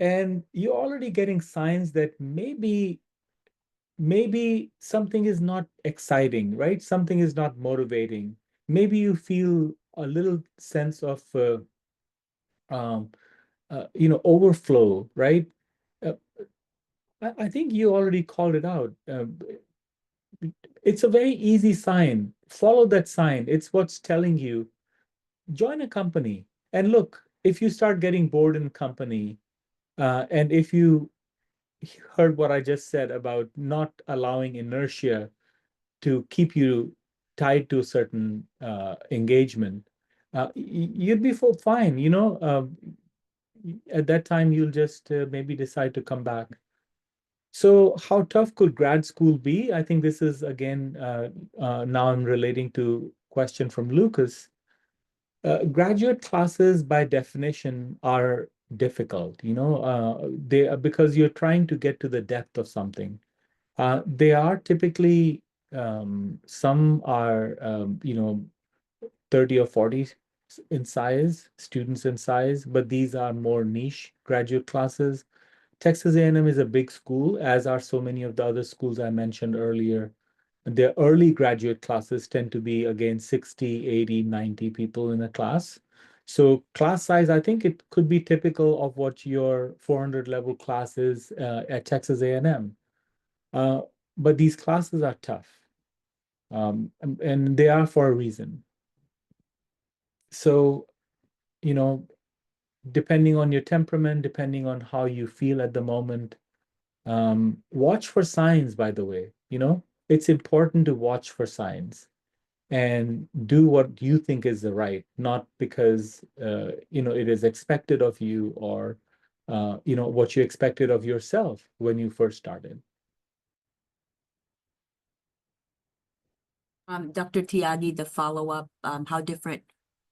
and you're already getting signs that maybe something is not exciting, right? Something is not motivating. Maybe you feel a little sense of um, overflow, right? Uh, I think you already called it out. It's a very easy sign. Follow that sign. It's what's telling you join a company. And look, if you start getting bored in company, and if you heard what I just said about not allowing inertia to keep you tied to a certain engagement, you'd be fine. At that time, you'll just maybe decide to come back. So, how tough could grad school be? I think this is again, now I'm relating to question from Lucas. Graduate classes, by definition, are difficult. They are because you're trying to get to the depth of something. They are typically some are 30 or 40 in size, students in size, but these are more niche graduate classes. Texas A&M is a big school, as are so many of the other schools I mentioned earlier. Their early graduate classes tend to be, again, 60, 80, 90 people in a class. So class size, I think it could be typical of what your 400 level class is at Texas A&M. Uh, but these classes are tough, and they are for a reason. So, you know, depending on your temperament, depending on how you feel at the moment, watch for signs, by the way. It's important to watch for signs and do what you think is the right, not because, it is expected of you or, what you expected of yourself when you first started. Dr. Tiagi, the follow-up, how different,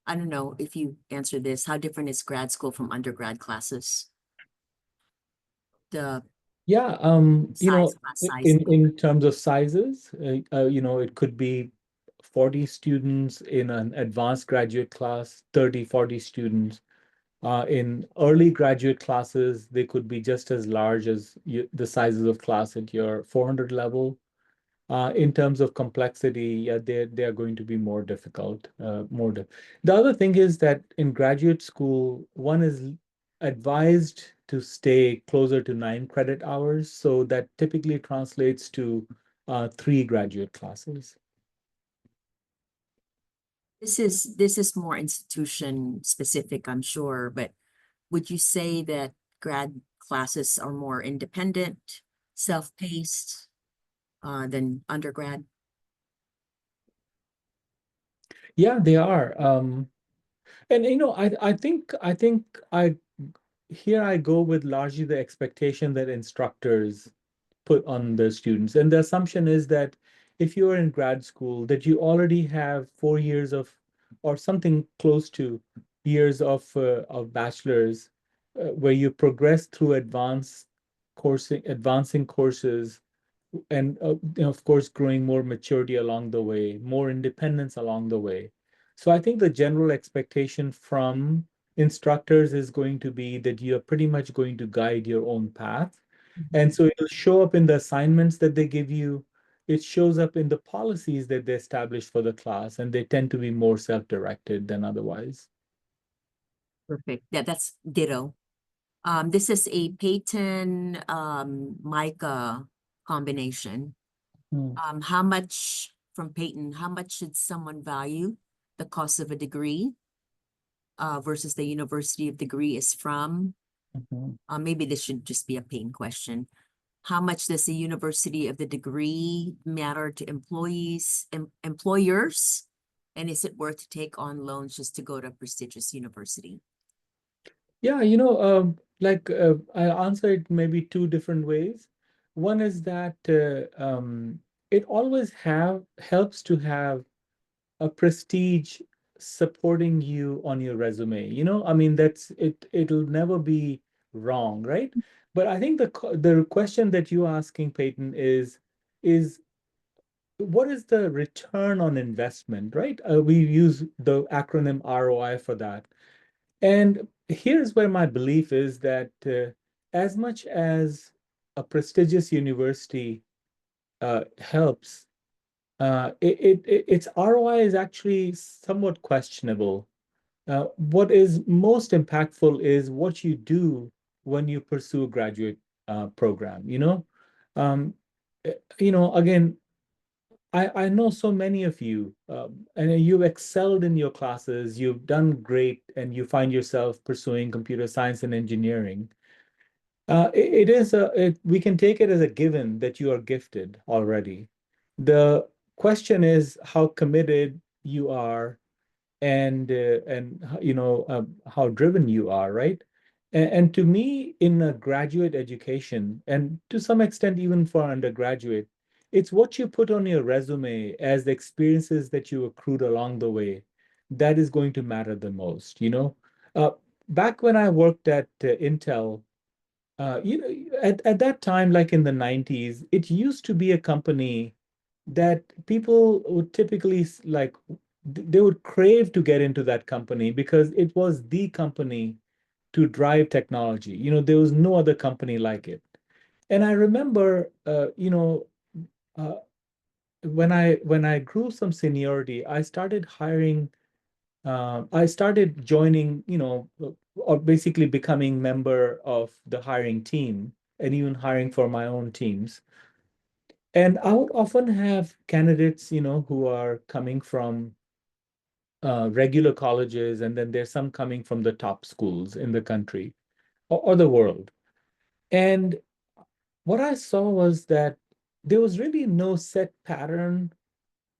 I don't know if you answer this, how different is grad school from undergrad classes? The Yeah, class size. in terms of sizes, it could be 40 students in an advanced graduate class, 30, 40 students. In early graduate classes, they could be just as large as the sizes of class at your 400 level. In terms of complexity, yeah, they are going to be more difficult. The other thing is that in graduate school, one is advised to stay closer to 9 credit hours, so that typically translates to 3 graduate classes. This is more institution specific, I'm sure, but would you say that grad classes are more independent, self-paced, than undergrad? Yeah, they are. And I think here I go with largely the expectation that instructors put on the students. And the assumption is that if you are in grad school, that you already have 4 years of, or something close to years of bachelor's, where you progress through advancing courses, and of course growing more maturity along the way, more independence along the way. So I think the general expectation from instructors is going to be that you're pretty much going to guide your own path. And so it'll show up in the assignments that they give you. It shows up in the policies that they establish for the class, and they tend to be more self-directed than otherwise. Perfect. Yeah, that's ditto. This is a Peyton, Micah combination. Hmm. How much from Peyton, how much should someone value the cost of a degree versus the university of degree is from? Mhm. Maybe this should just be a Payton question. How much does the university of the degree matter to employers? And is it worth to take on loans just to go to a prestigious university? Yeah, I'll answer it maybe two different ways. One is that it always have helps to have a prestige supporting you on your resume. I mean, that's it, it'll never be wrong, right? But I think the question that you're asking, Peyton, is what is the return on investment, right? We use the acronym ROI for that. And here's where my belief is that as much as a prestigious university helps, its ROI is actually somewhat questionable. What is most impactful is what you do when you pursue a graduate program. Um, again, I know so many of you, and you've excelled in your classes, you've done great, and you find yourself pursuing computer science and engineering. We can take it as a given that you are gifted already. The question is how committed you are and how driven you are, right? And to me, in a graduate education, and to some extent even for undergraduate, it's what you put on your resume as the experiences that you accrued along the way that is going to matter the most. Back when I worked at Intel, at that time, like in the 90s, it used to be a company that people would typically they would crave to get into that company because it was the company to drive technology. There was no other company like it. And I remember, uh, when I grew some seniority, I started joining, or basically becoming member of the hiring team and even hiring for my own teams. And I would often have candidates, who are coming from regular colleges, and then there's some coming from the top schools in the country or the world. And what I saw was that there was really no set pattern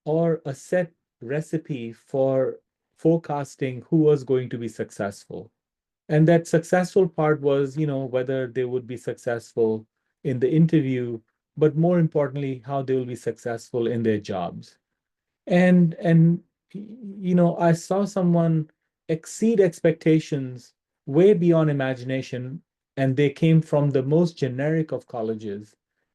or a set recipe for forecasting who was going to be successful. And that successful part was, whether they would be successful in the interview, but more importantly, how they will be successful in their jobs. And I saw someone exceed expectations way beyond imagination, and they came from the most generic of colleges,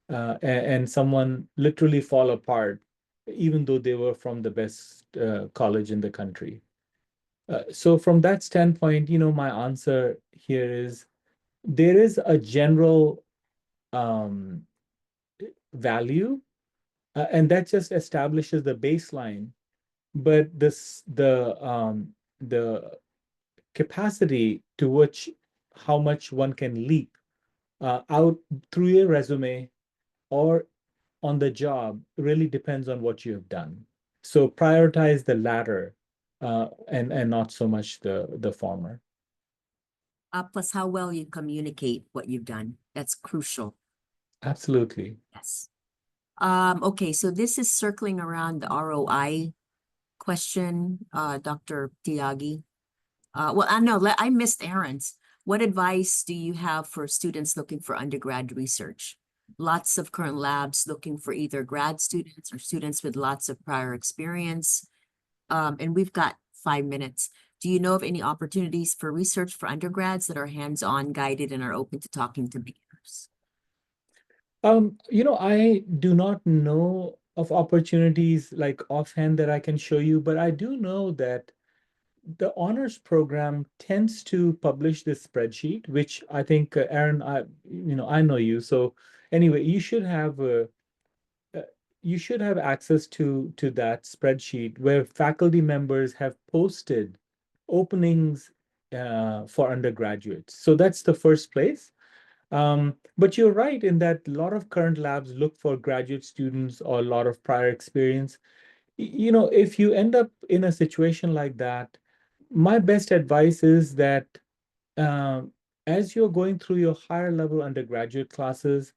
and someone literally fall apart, even though they were from the best college in the country. So from that standpoint, my answer here is there is a general um, value, and that just establishes the baseline. But the capacity to which how much one can leap out through your resume or on the job really depends on what you have done. So prioritize the latter, and not so much the former. Plus how well you communicate what you've done. That's crucial. Absolutely. Yes. Okay, so this is circling around the ROI question, Dr. Tiagi. Well, I know, I missed Aaron's. What advice do you have for students looking for undergrad research? Lots of current labs looking for either grad students or students with lots of prior experience. And we've got 5 minutes. Do you know of any opportunities for research for undergrads that are hands-on guided and are open to talking to peers? I do not know of opportunities like offhand that I can show you, but I do know that the honors program tends to publish this spreadsheet, which I think, Aaron, I know you. So anyway, uh, you should have access to that spreadsheet where faculty members have posted openings for undergraduates. So that's the first place. But you're right in that a lot of current labs look for graduate students or a lot of prior experience. If you end up in a situation like that, my best advice is that um, as you're going through your higher level undergraduate classes,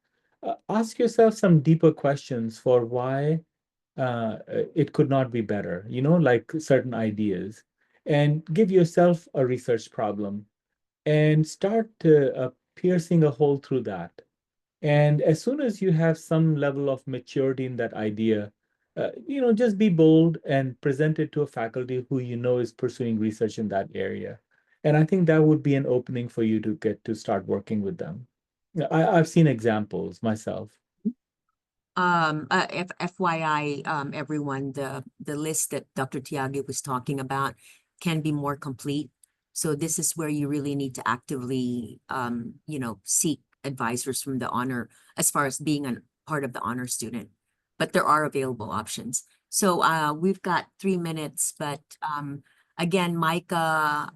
ask yourself some deeper questions for why it could not be better, like certain ideas, and give yourself a research problem and start piercing a hole through that. And as soon as you have some level of maturity in that idea, just be bold and present it to a faculty who you know is pursuing research in that area. And I think that would be an opening for you to get to start working with them. I've seen examples myself. FYI, everyone, the list that Dr. Tiagi was talking about can be more complete. So this is where you really need to actively, seek advisors from the honor as far as being a part of the honor student. But there are available options. So we've got 3 minutes, but again, Micah,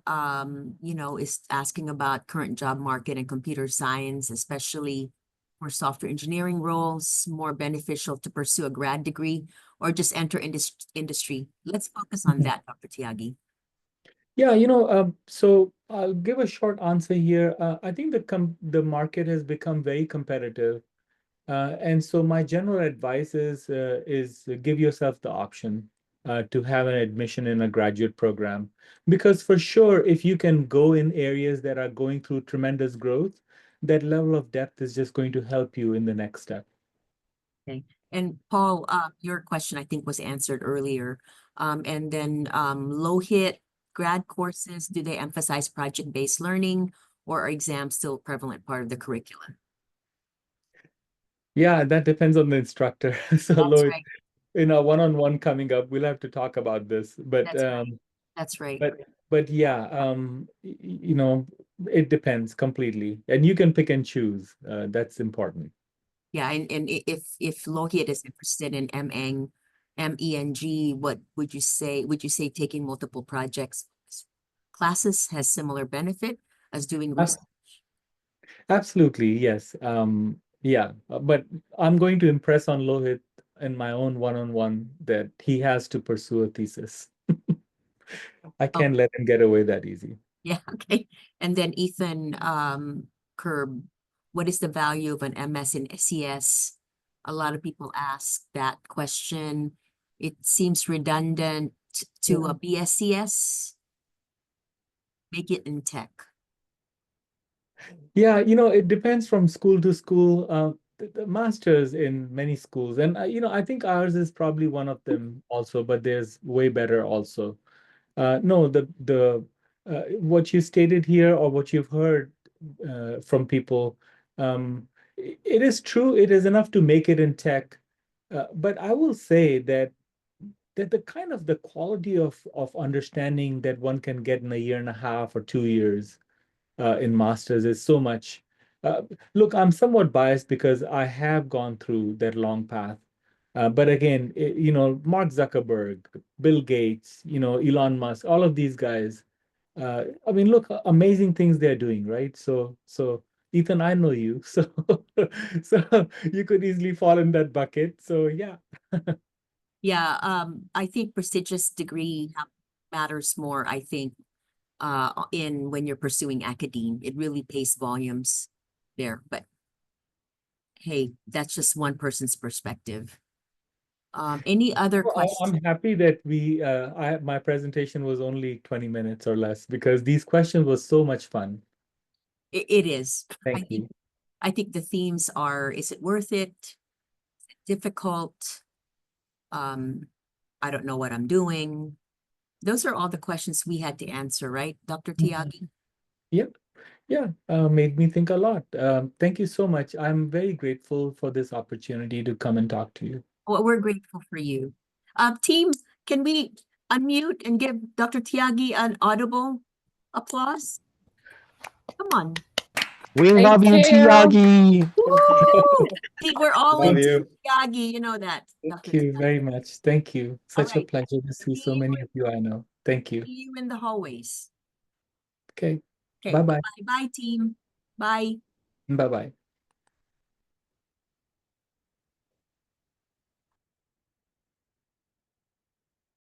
is asking about current job market and computer science, especially for software engineering roles, more beneficial to pursue a grad degree or just enter industry? Let's focus on that, Dr. Tiagi. Yeah, so I'll give a short answer here. I think the market has become very competitive. And so my general advice is give yourself the option to have an admission in a graduate program. Because for sure, if you can go in areas that are going through tremendous growth, that level of depth is just going to help you in the next step. Okay. And Paul, your question I think was answered earlier. And then low hit grad courses, do they emphasize project-based learning or are exams still a prevalent part of the curriculum? Yeah, that depends on the instructor. So That's Lloyd, right. in our one-on-one coming up, we'll have to talk about this. But That's right. That's right. but yeah, it depends completely, and you can pick and choose. That's important. Yeah, and if Lohit is interested in MEng, what would you say? Would you say taking multiple projects classes has similar benefit as doing research? Absolutely, yes. Yeah, but I'm going to impress on Lohit in my own one-on-one that he has to pursue a thesis. I Oh, can't let him get away that easy. yeah, okay. And then Ethan Curb, what is the value of an MS in CS? A lot of people ask that question. It seems redundant to Yeah. a BSCS. Make it in tech. Yeah, it depends from school to school. The masters in many schools, and I think ours is probably one of them also, but there's way better also. No, the what you stated here or what you've heard from people, it is true. It is enough to make it in tech, but I will say that the kind of the quality of understanding that one can get in a year and a half or 2 years in masters is so much. Uh, Look, I'm somewhat biased because I have gone through that long path. But again, Mark Zuckerberg, Bill Gates, Elon Musk, all of these guys. I mean, look, amazing things they're doing, right? So Ethan, I know you, so so you could easily fall in that bucket. So yeah. Yeah, I think prestigious degree matters more, I think, in when you're pursuing academe. It really pays volumes there. But hey, that's just one person's perspective. Any other I'm questions? happy that my presentation was only 20 minutes or less because these questions were so much fun. It is. I Thank think you. I think the themes are, is it worth it? Difficult? Um, I don't know what I'm doing. Those are all the questions we had to answer, right, Dr. Mhm. Tiagi? Yep. Yeah, made me think a lot. Thank you so much. I'm very grateful for this opportunity to come and talk to you. Well, we're grateful for you. Team, can we unmute and give Dr. Tiagi an audible applause? Come on. We Thank love you, you. Tiagi. Woo! See, we're all Love in you. Tiagi, you know that, Thank Dr. you Tiagi. very much. Thank you. All Such a right. pleasure to see so See many of you I know. Thank you. you in the hallways. Okay. Okay, Bye-bye. bye-bye, team. Bye. Bye-bye.